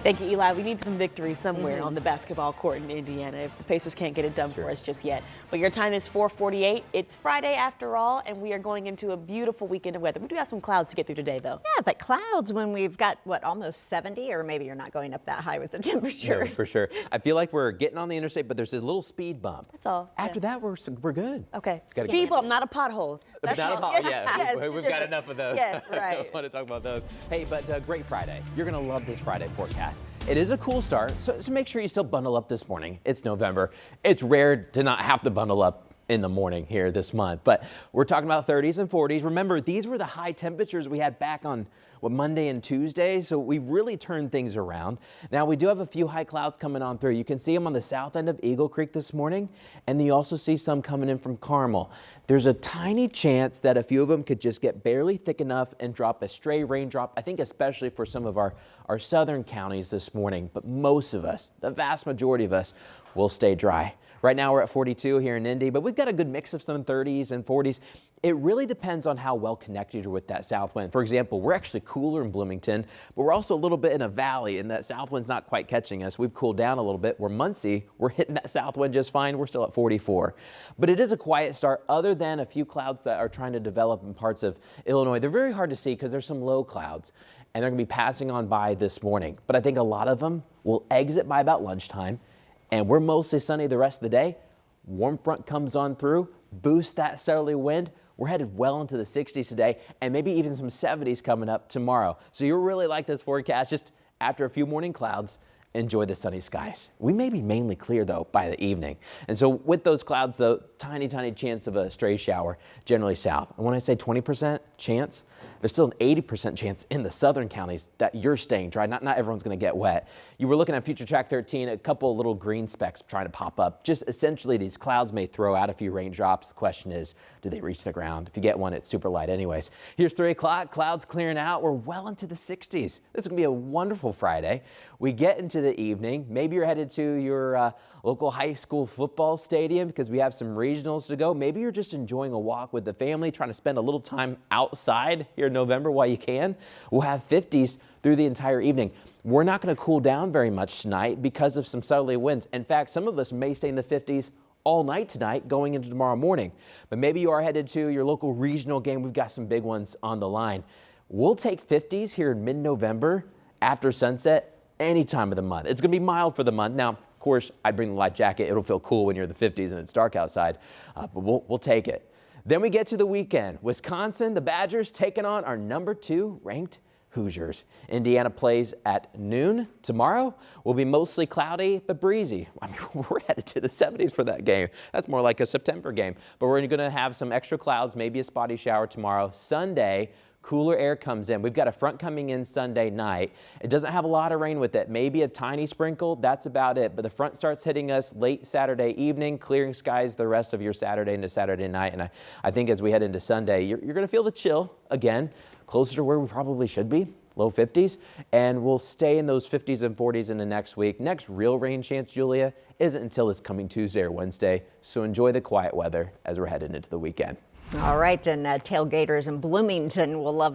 Thank you, Eli. We need some victory somewhere on the basketball court in Indiana if the Pacers can't get it done for us just yet. But your time is 4:48. It's Friday after all, and we are going into a beautiful weekend of weather. We do have some clouds to get through today, though. Yeah, but clouds when we've got, what, almost 70? Or maybe you're not going up that high with the temperature. No, for sure. I feel like we're getting on the interstate, but there's a little speed bump. That's all. After that, we're good. Okay. Gotta Speed go. bump, not a pothole. Not That's a all. problem. Yeah, Yes, we've got enough of those. Yes, I right. don't want to talk about those. Hey, but great Friday. You're going to love this Friday forecast. It is a cool start, so make sure you still bundle up this morning. It's November. It's rare to not have to bundle up in the morning here this month, but we're talking about 30s and 40s. Remember, these were the high temperatures we had back on Monday and Tuesday, so we've really turned things around. Now, we do have a few high clouds coming on through. You can see them on the south end of Eagle Creek this morning, and you also see some coming in from Carmel. There's a tiny chance that a few of them could just get barely thick enough and drop a stray raindrop, I think especially for some of our southern counties this morning, but most of us, the vast majority of us, will stay dry. Right now we're at 42 here in Indy, but we've got a good mix of some 30s and 40s. It really depends on how well connected you're with that south wind. For example, we're actually cooler in Bloomington, but we're also a little bit in a valley, and that south wind's not quite catching us. We've cooled down a little bit. We're Muncie. We're hitting that south wind just fine. We're still at 44. But it is a quiet start other than a few clouds that are trying to develop in parts of Illinois. They're very hard to see because there's some low clouds, and they're going to be passing on by this morning. But I think a lot of them will exit by about lunchtime, and we're mostly sunny the rest of the day. Warm front comes on through, boosts that southerly wind. We're headed well into the 60s today, and maybe even some 70s coming up tomorrow. So you'll really like this forecast. Just after a few morning clouds, enjoy the sunny skies. We may be mainly clear, though, by the evening. And so with those clouds, though, tiny chance of a stray shower, generally south. And when I say 20% chance, there's still an 80% chance in the southern counties that you're staying dry. Not everyone's going to get wet. You were looking at Future Track 13, a couple of little green specks trying to pop up. Just essentially, these clouds may throw out a few raindrops. The question is, do they reach the ground? If you get one, it's super light anyways. Here's 3 o'clock, clouds clearing out. We're well into the 60s. This is going to be a wonderful Friday. We get into the evening. Maybe you're headed to your local high school football stadium because we have some regionals to go. Maybe you're just enjoying a walk with the family, trying to spend a little time outside here in November while you can. We'll have 50s through the entire evening. We're not going to cool down very much tonight because of some southerly winds. In fact, some of us may stay in the 50s all night tonight going into tomorrow morning. But maybe you are headed to your local regional game. We've got some big ones on the line. We'll take 50s here in mid-November after sunset any time of the month. It's going to be mild for the month. Now, of course, I'd bring the light jacket. It'll feel cool when you're in the 50s and it's dark outside, but we'll take it. Then we get to the weekend. Wisconsin, the Badgers taking on our number 2 ranked Hoosiers. Indiana plays at noon. Tomorrow will be mostly cloudy but breezy. I mean, we're headed to the 70s for that game. That's more like a September game. But we're going to have some extra clouds, maybe a spotty shower tomorrow. Sunday, cooler air comes in. We've got a front coming in Sunday night. It doesn't have a lot of rain with it. Maybe a tiny sprinkle. That's about it. But the front starts hitting us late Saturday evening, clearing skies the rest of your Saturday into Saturday night. And I think as we head into Sunday, you're going to feel the chill again, closer to where we probably should be, low 50s. And we'll stay in those 50s and 40s in the next week. Next real rain chance, Julia, isn't until this coming Tuesday or Wednesday. So enjoy the quiet weather as we're headed into the weekend. All right, and tailgaters in Bloomington will love